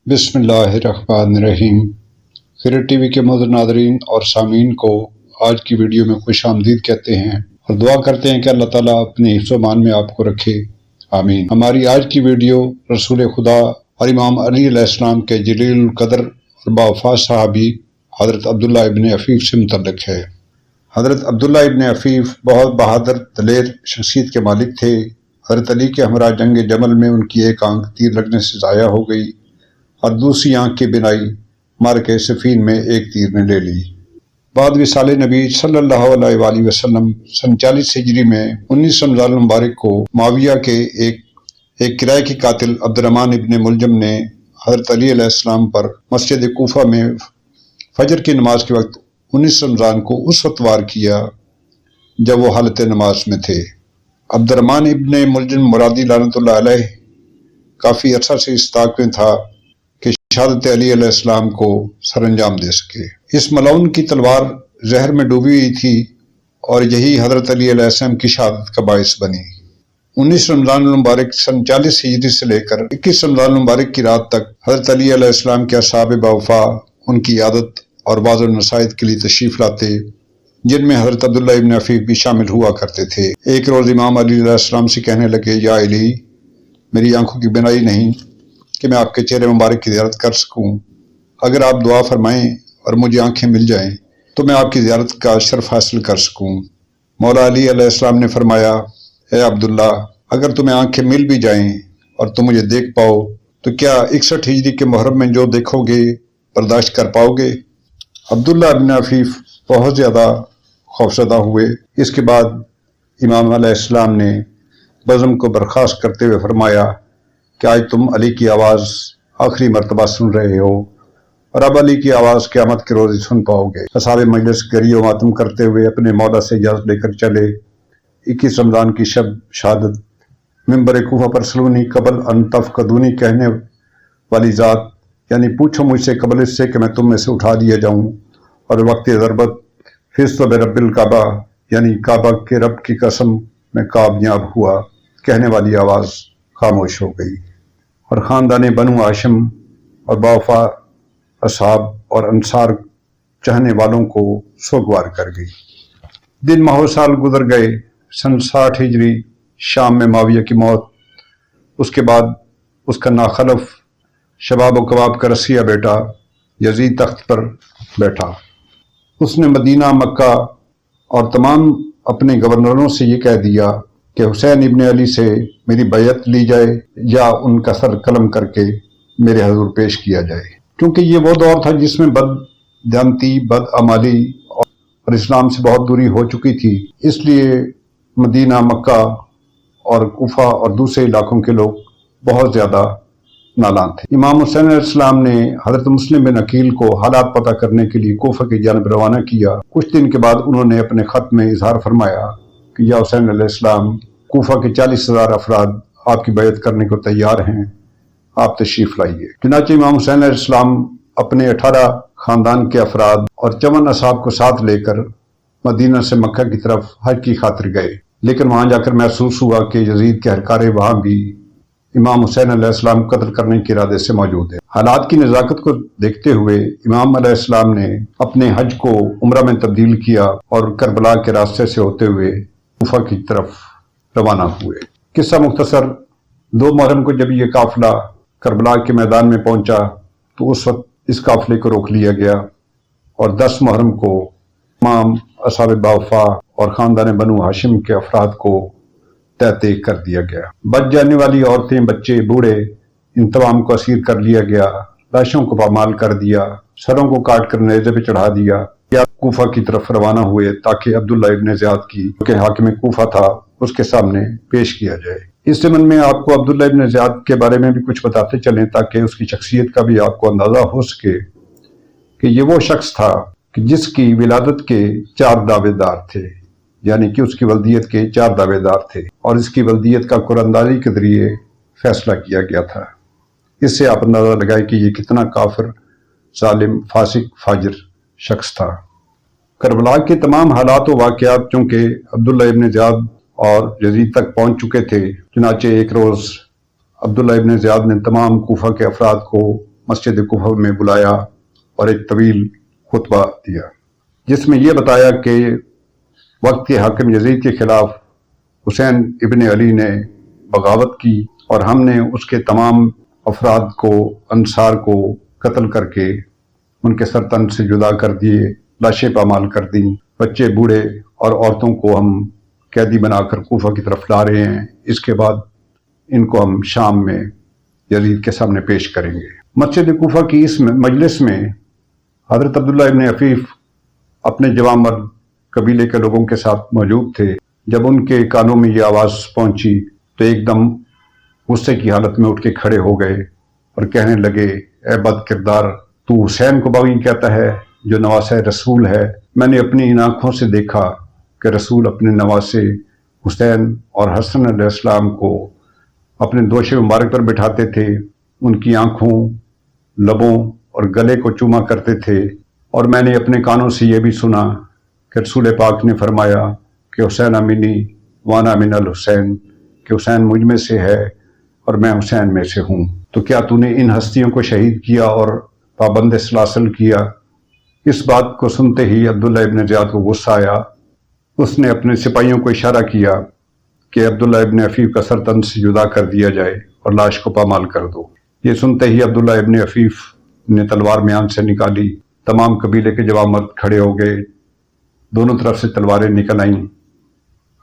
بسم اللہ الرحمن الرحیم۔ خیر ٹی وی کے معزز ناظرین اور سامعین کو آج کی ویڈیو میں خوش آمدید کہتے ہیں اور دعا کرتے ہیں کہ اللہ تعالیٰ اپنے حفظ و امان میں آپ کو رکھے، آمین۔ ہماری آج کی ویڈیو رسول خدا اور امام علی علیہ السلام کے جلیل القدر اور باوفا صحابی حضرت عبداللہ ابن عفیف سے متعلق ہے۔ حضرت عبداللہ ابن عفیف بہت بہادر دلیر شخصیت کے مالک تھے۔ حضرت علی کے ہمراہ جنگ جمل میں ان کی ایک آنکھ تیر لگنے سے ضائع ہو گئی اور دوسری آنکھ کی بینائی معرکہ صفین میں ایک تیر نے لے لی۔ بعد وصال نبی صلی اللہ علیہ وآلہ وسلم سن 40 ہجری میں 19 رمضان المبارک کو معاویہ کے ایک کرائے کے قاتل عبد الرحمن ابن ملجم نے حضرت علی علیہ السلام پر مسجد کوفہ میں فجر کی نماز کے وقت 19 رمضان کو اس وقت وار کیا جب وہ حالت نماز میں تھے۔ عبد الرحمن ابن ملجم مرادی لعنت اللہ علیہ کافی عرصہ سے اس طاق میں تھا کہ شہادت علی علیہ السلام کو سر انجام دے سکے۔ اس ملعون کی تلوار زہر میں ڈوبی ہوئی تھی اور یہی حضرت علی علیہ السلام کی شہادت کا باعث بنی۔ 19 رمضان المبارک سن 40 ہجری سے لے کر 21 رمضان المبارک کی رات تک حضرت علی علیہ السلام کے اصحاب باوفا ان کی عادت اور بعض النصائح کے لیے تشریف لاتے، جن میں حضرت عبداللہ ابن عفیف بھی شامل ہوا کرتے تھے۔ ایک روز امام علی علیہ السلام سے کہنے لگے، یا علی، میری آنکھوں کی بینائی نہیں کہ میں آپ کے چہرے مبارک کی زیارت کر سکوں۔ اگر آپ دعا فرمائیں اور مجھے آنکھیں مل جائیں تو میں آپ کی زیارت کا شرف حاصل کر سکوں۔ مولا علی علیہ السلام نے فرمایا، اے عبداللہ، اگر تمہیں آنکھیں مل بھی جائیں اور تم مجھے دیکھ پاؤ تو کیا 61 ہجری کے محرم میں جو دیکھو گے برداشت کر پاؤ گے؟ عبداللہ ابن عفیف بہت زیادہ خوفزدہ ہوئے۔ اس کے بعد امام علیہ السلام نے بزم کو برخاست کرتے ہوئے فرمایا کہ آج تم علی کی آواز آخری مرتبہ سن رہے ہو اور اب علی کی آواز قیامت کے روز سن پاؤ گے۔ اصحاب مجلس گری و ماتم کرتے ہوئے اپنے مولا سے اجازت لے کر چلے۔ 21 رمضان کی شب شہادت منبر کوفہ پر سلونی قبل ان تفقدونی کہنے والی ذات، یعنی پوچھو مجھ سے قبل اس سے کہ میں تم میں سے اٹھا دیا جاؤں، اور وقت ضربت فزت برب الکعبہ، یعنی کعبہ کے رب کی قسم میں کامیاب ہوا کہنے والی آواز خاموش ہو گئی، اور خاندان بنو ہاشم اور باوفا اصحاب اور انصار چاہنے والوں کو سوگوار کر گئی۔ دن ماہ و سال گزر گئے۔ سن 60 ہجری شام میں معاویہ کی موت، اس کے بعد اس کا ناخلف شباب و کباب کا رسیہ بیٹا یزید تخت پر بیٹھا۔ اس نے مدینہ، مکہ اور تمام اپنے گورنروں سے یہ کہہ دیا کہ حسین ابن علی سے میری بیعت لی جائے یا ان کا سر قلم کر کے میرے حضور پیش کیا جائے، کیونکہ یہ وہ دور تھا جس میں بد دیانتی، بد عمالی اور اسلام سے بہت دوری ہو چکی تھی۔ اس لیے مدینہ، مکہ اور کوفہ اور دوسرے علاقوں کے لوگ بہت زیادہ نالان تھے۔ امام حسین علیہ السلام نے حضرت مسلم بن عقیل کو حالات پتہ کرنے کے لیے کوفہ کی جانب روانہ کیا۔ کچھ دن کے بعد انہوں نے اپنے خط میں اظہار فرمایا کہ یا حسین علیہ السلام، کوفہ کے 40,000 افراد آپ کی بیعت کرنے کو تیار ہیں، آپ تشریف لائیے۔ چنانچہ امام حسین علیہ السلام اپنے 18 خاندان کے افراد اور 54 اصحاب کو ساتھ لے کر مدینہ سے مکہ کی طرف حج کی خاطر گئے، لیکن وہاں جا کر محسوس ہوا کہ یزید کے اہلکار وہاں بھی امام حسین علیہ السلام قتل کرنے کے ارادے سے موجود ہیں۔ حالات کی نزاکت کو دیکھتے ہوئے امام علیہ السلام نے اپنے حج کو عمرہ میں تبدیل کیا اور کربلا کے راستے سے ہوتے ہوئے کوفہ کی طرف روانہ ہوئے۔ قصہ مختصر، 2 محرم کو جب یہ قافلہ کربلا کے میدان میں پہنچا تو اس وقت اس قافلے کو روک لیا گیا اور 10 محرم کو تمام اصحاب باوفا اور خاندان بنو ہاشم کے افراد کو تہتے کر دیا گیا۔ بچ جانے والی عورتیں، بچے، بوڑھے، ان تمام کو اسیر کر لیا گیا، لاشوں کو پامال کر دیا، سروں کو کاٹ کر نیزے پہ چڑھا دیا یا کوفہ کی طرف روانہ ہوئے تاکہ عبداللہ ابن زیاد کی، جو کہ حاکم کوفہ تھا، اس کے سامنے پیش کیا جائے۔ اس ضمن میں آپ کو عبداللہ ابن زیاد کے بارے میں بھی کچھ بتاتے چلیں تاکہ اس کی شخصیت کا بھی آپ کو اندازہ ہو سکے کہ یہ وہ شخص تھا کہ جس کی ولادت کے 4 دعوے دار تھے، یعنی کہ اس کی ولدیت کے 4 دعوے دار تھے اور اس کی ولدیت کا قرآن داری کے ذریعے فیصلہ کیا گیا تھا۔ اس سے آپ اندازہ لگائے کہ یہ کتنا کافر، ظالم، فاسق، فاجر شخص تھا۔ کربلا کے تمام حالات و واقعات چونکہ عبداللہ ابن زیاد اور یزید تک پہنچ چکے تھے، چنانچہ ایک روز عبداللہ ابن زیاد نے تمام کوفہ کے افراد کو مسجد کوفہ میں بلایا اور ایک طویل خطبہ دیا، جس میں یہ بتایا کہ وقت کے حاکم یزید کے خلاف حسین ابن علی نے بغاوت کی اور ہم نے اس کے تمام افراد کو، انصار کو قتل کر کے ان کے سر تن سے جدا کر دیے، لاشیں پامال کر دیں، بچے بوڑھے اور عورتوں کو ہم قیدی بنا کر کوفہ کی طرف لا رہے ہیں، اس کے بعد ان کو ہم شام میں یزید کے سامنے پیش کریں گے۔ مسجد کوفہ کی اس مجلس میں حضرت عبداللہ ابن عفیف اپنے جوان مرد قبیلے کے لوگوں کے ساتھ موجود تھے۔ جب ان کے کانوں میں یہ آواز پہنچی تو ایک دم غصے کی حالت میں اٹھ کے کھڑے ہو گئے اور کہنے لگے، اے بد کردار، تو حسین کو باغی کہتا ہے جو نواسہ رسول ہے؟ میں نے اپنی ان آنکھوں سے دیکھا کہ رسول اپنے نواسے حسین اور حسن علیہ السلام کو اپنے دوش مبارک پر بٹھاتے تھے، ان کی آنکھوں، لبوں اور گلے کو چوما کرتے تھے، اور میں نے اپنے کانوں سے یہ بھی سنا کہ رسول پاک نے فرمایا کہ حسین منی وانا من الحسین، کہ حسین مجھ میں سے ہے اور میں حسین میں سے ہوں۔ تو کیا تو نے ان ہستیوں کو شہید کیا اور پابند سلاسل کیا؟ اس بات کو سنتے ہی عبداللہ ابن زیاد کو غصہ آیا۔ اس نے اپنے سپاہیوں کو اشارہ کیا کہ عبداللہ ابن عفیف کا سر تن سے جدا کر دیا جائے اور لاش کو پامال کر دو۔ یہ سنتے ہی عبداللہ ابن عفیف نے تلوار میان سے نکالی، تمام قبیلے کے جوان مرد کھڑے ہو گئے، دونوں طرف سے تلواریں نکل آئیں۔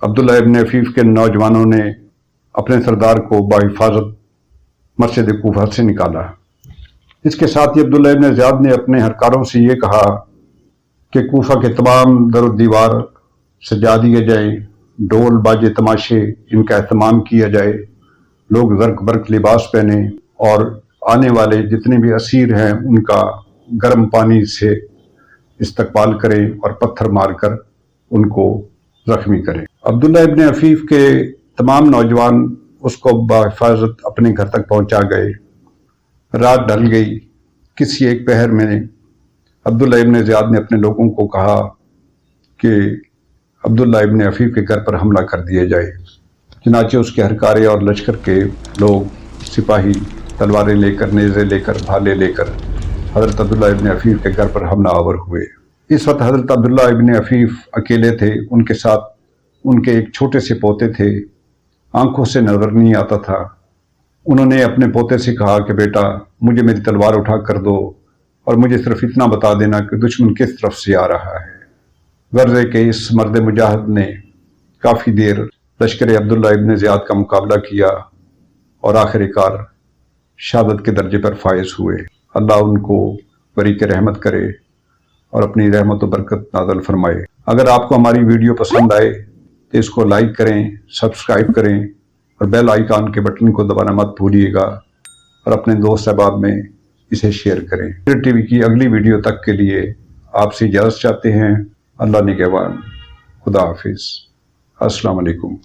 عبداللہ ابن عفیف کے نوجوانوں نے اپنے سردار کو بحفاظت مسجد کوفہ سے نکالا۔ اس کے ساتھ ہی عبداللہ ابن زیاد نے اپنے ہرکاروں سے یہ کہا کہ کوفہ کے تمام در و دیوار سجا دیے جائیں، ڈول باجے تماشے ان کا اہتمام کیا جائے، لوگ زرق برق لباس پہنے اور آنے والے جتنے بھی اسیر ہیں ان کا گرم پانی سے استقبال کریں اور پتھر مار کر ان کو زخمی کریں۔ عبداللہ ابن عفیف کے تمام نوجوان اس کو بحفاظت اپنے گھر تک پہنچا گئے۔ رات ڈھل گئی۔ کسی ایک پہر میں عبداللہ ابن زیاد نے اپنے لوگوں کو کہا کہ عبداللہ ابن عفیف کے گھر پر حملہ کر دیا جائے۔ چنانچہ اس کے ہرکارے اور لشکر کے لوگ، سپاہی تلواریں لے کر، نیزے لے کر، بھالے لے کر حضرت عبداللہ ابن عفیف کے گھر پر حملہ آور ہوئے۔ اس وقت حضرت عبداللہ ابن عفیف اکیلے تھے، ان کے ساتھ ان کے ایک چھوٹے سے پوتے تھے، آنکھوں سے نظر نہیں آتا تھا۔ انہوں نے اپنے پوتے سے کہا کہ بیٹا مجھے میری تلوار اٹھا کر دو اور مجھے صرف اتنا بتا دینا کہ دشمن کس طرف سے آ رہا ہے۔ غرض ہے کہ اس مرد مجاہد نے کافی دیر لشکر عبداللہ ابن زیاد کا مقابلہ کیا اور آخر کار شہادت کے درجے پر فائز ہوئے۔ اللہ ان کو بریک رحمت کرے اور اپنی رحمت و برکت نازل فرمائے۔ اگر آپ کو ہماری ویڈیو پسند آئے تو اس کو لائک کریں، سبسکرائب کریں اور بیل آئیکن کے بٹن کو دبانا مت بھولیے گا، اور اپنے دوست احباب میں اسے شیئر کریں۔ ٹی وی کی اگلی ویڈیو تک کے لیے آپ سے اجازت چاہتے ہیں۔ اللہ نگہبان۔ خدا حافظ۔ السلام علیکم۔